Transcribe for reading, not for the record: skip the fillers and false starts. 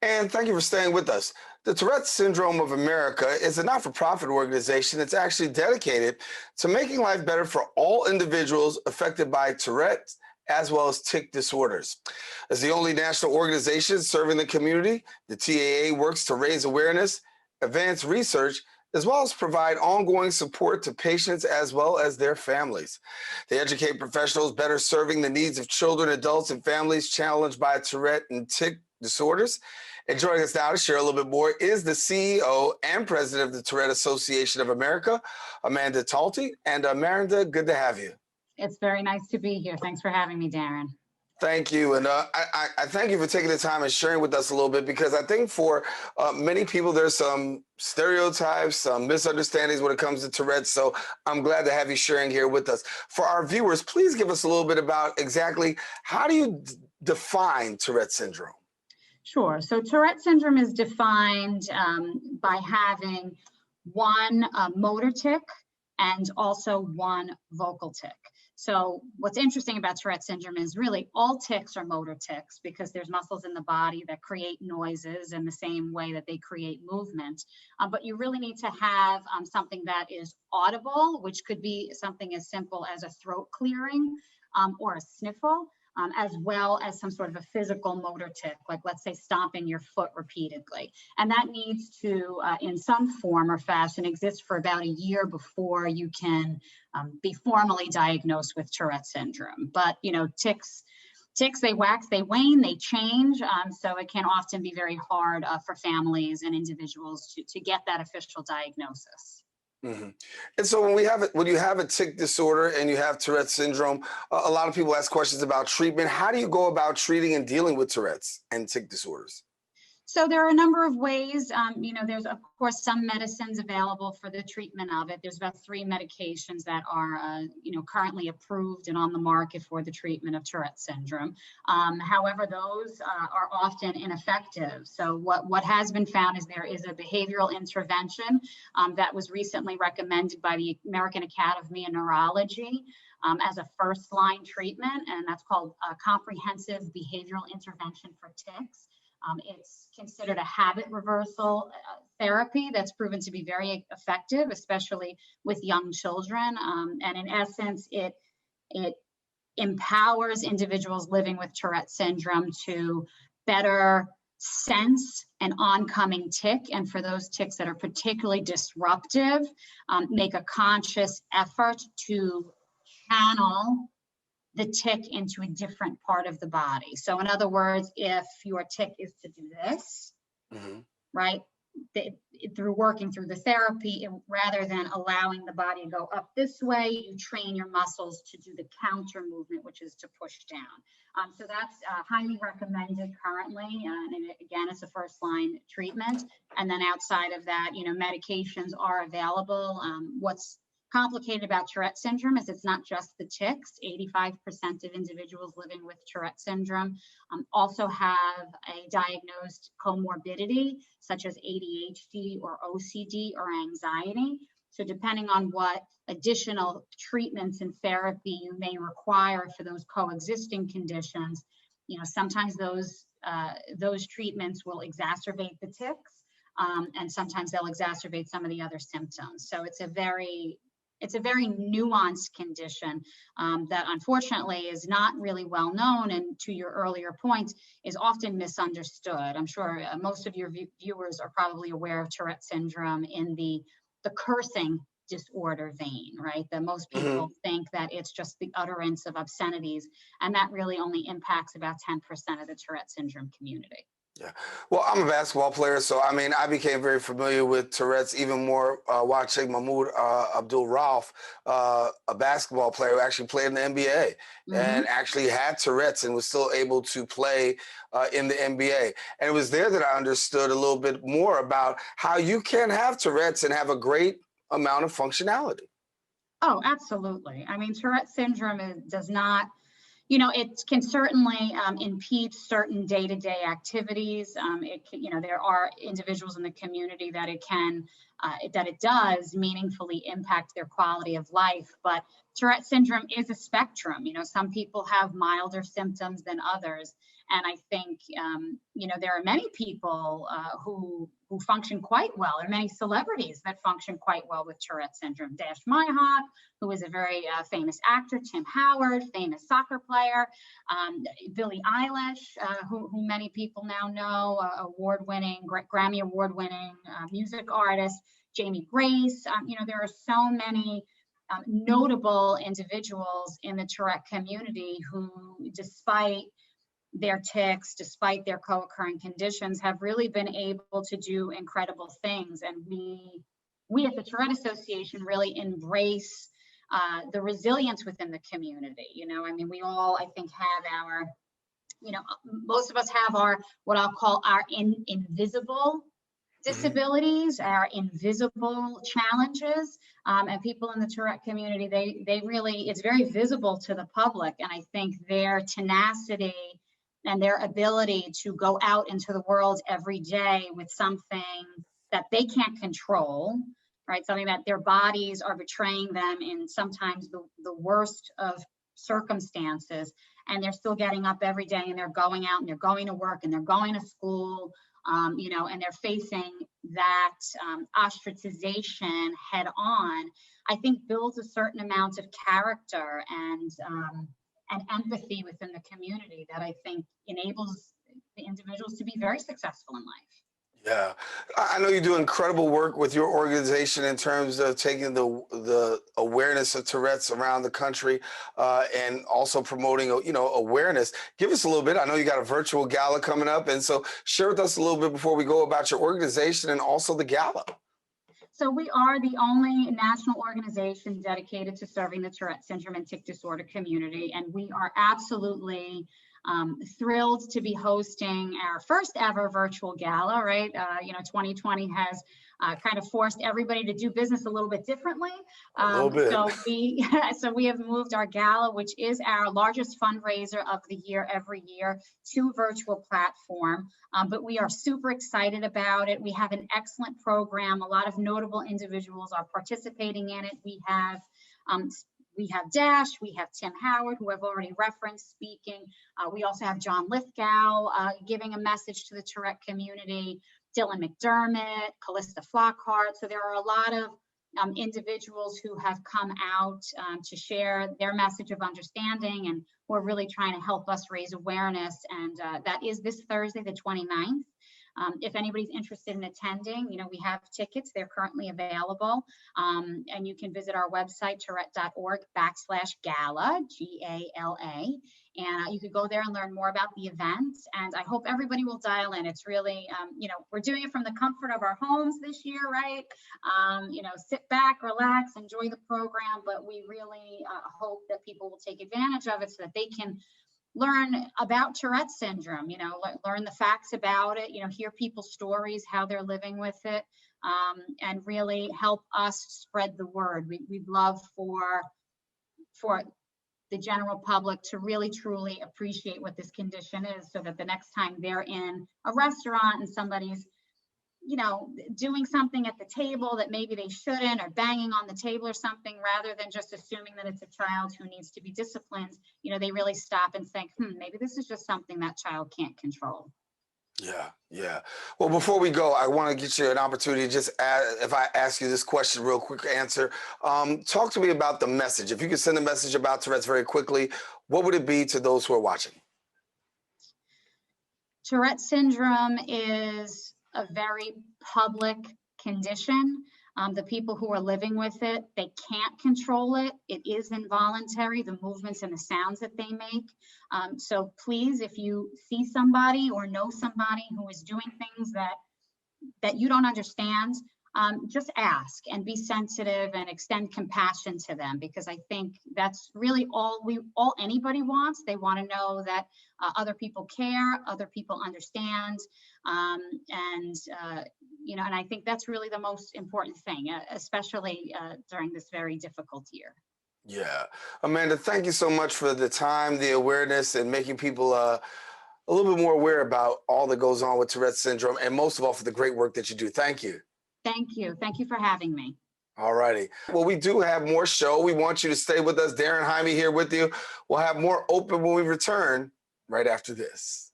And thank you for staying with us. The Tourette Syndrome of America is a not-for-profit organization that's actually dedicated to making life better for all individuals affected by Tourette as well as tic disorders. As the only national organization serving the community, the TAA works to raise awareness, advance research, as well as provide ongoing support to patients as well as their families. They educate professionals better serving the needs of children, adults, and families challenged by Tourette and tic disorders. And joining us now to share a little bit more is the CEO and president of the Tourette Association of America, Amanda Talty. And Amanda, good to have you. It's very nice to be here. Thanks for having me, Daren. Thank you. And I thank you for taking the time and sharing with us a little bit, because I think for many people, there's some stereotypes, some misunderstandings when it comes to Tourette's. So I'm glad to have you sharing here with us. For our viewers, please give us a little bit about exactly how do you define Tourette syndrome? Sure. So Tourette syndrome is defined by having one motor tic and also one vocal tic. So what's interesting about Tourette syndrome is really all tics are motor tics, because there's muscles in the body that create noises in the same way that they create movement. But you really need to have something that is audible, which could be something as simple as a throat clearing or a sniffle, as well as some sort of a physical motor tic, like let's say stomping your foot repeatedly. And that needs to, in some form or fashion, exist for about a year before you can be formally diagnosed with Tourette syndrome. But, you know, tics, they wax, they wane, they change. So it can often be very hard for families and individuals to get that official diagnosis. Mm-hmm. And so when you have a tic disorder and you have Tourette syndrome, a lot of people ask questions about treatment. How do you go about treating and dealing with Tourette's and tic disorders? So there are a number of ways. You know, there's of course some medicines available for the treatment of it. There's about 3 medications that are, you know, currently approved and on the market for the treatment of Tourette syndrome. However, those are often ineffective. So what has been found is there is a behavioral intervention that was recently recommended by the American Academy of Neurology as a first-line treatment, and that's called comprehensive behavioral intervention for tics. It's considered a habit reversal therapy that's proven to be very effective, especially with young children. And in essence, it empowers individuals living with Tourette syndrome to better sense an oncoming tic, and for those tics that are particularly disruptive, make a conscious effort to channel the tic into a different part of the body. So in other words, if your tic is to do this, right, through working through the therapy, rather than allowing the body to go up this way, you train your muscles to do the counter movement, which is to push down. So that's highly recommended currently. And again, it's a first line treatment. And then outside of that, you know, medications are available. What's complicated about Tourette syndrome is it's not just the tics. 85% of individuals living with Tourette syndrome also have a diagnosed comorbidity, such as ADHD or OCD or anxiety. So depending on what additional treatments and therapy you may require for those coexisting conditions, you know, sometimes those treatments will exacerbate the tics, and sometimes they'll exacerbate some of the other symptoms. So it's a very nuanced condition that unfortunately is not really well known, and to your earlier point, is often misunderstood. I'm sure most of your viewers are probably aware of Tourette syndrome in the cursing disorder vein, right? That most people think that it's just the utterance of obscenities, and that really only impacts about 10% of the Tourette syndrome community. Yeah. Well, I'm a basketball player, so I mean, I became very familiar with Tourette's even more watching Mahmoud Abdul-Rauf, a basketball player who actually played in the NBA and actually had Tourette's and was still able to play in the NBA. And it was there that I understood a little bit more about how you can have Tourette's and have a great amount of functionality. Oh, absolutely. I mean, Tourette syndrome does not, you know, it can certainly impede certain day-to-day activities. There are individuals in the community that it does meaningfully impact their quality of life. But Tourette syndrome is a spectrum. You know, some people have milder symptoms than others. And I think, there are many people who function quite well, or many celebrities that function quite well with Tourette syndrome. Dash Mihawk, who is a very famous actor, Tim Howard, famous soccer player, Billie Eilish, who many people now know, award-winning, Grammy award-winning music artist, Jamie Grace. There are so many notable individuals in the Tourette community who, despite their tics, despite their co-occurring conditions, have really been able to do incredible things. And we at the Tourette Association really embrace the resilience within the community. We all, I think, have our, most of us have our, what I'll call our invisible disabilities, our invisible challenges, and people in the Tourette community, they really, it's very visible to the public. And I think their tenacity and their ability to go out into the world every day with something that they can't control, right? Something that their bodies are betraying them in sometimes the worst of circumstances. And they're still getting up every day, and they're going out, and they're going to work, and they're going to school, and they're facing that ostracization head on, I think builds a certain amount of character and empathy within the community that I think enables the individuals to be very successful in life. Yeah, I know you do incredible work with your organization in terms of taking the awareness of Tourette's around the country, and also promoting, awareness. Give us a little bit. I know you got a virtual gala coming up, and so share with us a little bit before we go about your organization and also the gala. So we are the only national organization dedicated to serving the Tourette syndrome and tic disorder community, and we are absolutely thrilled to be hosting our first ever virtual gala, right? 2020 has kind of forced everybody to do business a little bit differently. A little bit. So we have moved our gala, which is our largest fundraiser of the year every year, to a virtual platform. But we are super excited about it. We have an excellent program. A lot of notable individuals are participating in it. We have Dash, we have Tim Howard, who I've already referenced, speaking. We also have John Lithgow giving a message to the Tourette community, Dylan McDermott, Callista Flockhart. So there are a lot of individuals who have come out to share their message of understanding, and who are really trying to help us raise awareness. And that is this Thursday, the 29th. If anybody's interested in attending, we have tickets. They're currently available. And you can visit our website, tourette.org/gala, GALA. And you could go there and learn more about the event. And I hope everybody will dial in. It's really, we're doing it from the comfort of our homes this year, right? Sit back, relax, enjoy the program. But we really hope that people will take advantage of it so that they can learn about Tourette syndrome, learn the facts about it, hear people's stories, how they're living with it, and really help us spread the word. We'd love for the general public to really truly appreciate what this condition is, so that the next time they're in a restaurant and somebody's doing something at the table that maybe they shouldn't, or banging on the table or something, rather than just assuming that it's a child who needs to be disciplined, they really stop and think, maybe this is just something that child can't control. Yeah. Well, before we go, I want to get you an opportunity to just if I ask you this question, real quick answer. Talk to me about the message. If you could send a message about Tourette's very quickly, what would it be to those who are watching? Tourette syndrome is a very public condition. The people who are living with it, they can't control it. It is involuntary, the movements and the sounds that they make. So please, if you see somebody or know somebody who is doing things that you don't understand, just ask and be sensitive and extend compassion to them, because I think that's really all anybody wants. They want to know that other people care, other people understand, and I think that's really the most important thing, especially during this very difficult year. Yeah, Amanda, thank you so much for the time, the awareness, and making people a little bit more aware about all that goes on with Tourette syndrome, and most of all for the great work that you do. Thank you. Thank you. Thank you for having me. All righty. Well, we do have more show. We want you to stay with us. Daren Jaime here with you. We'll have more open when we return right after this.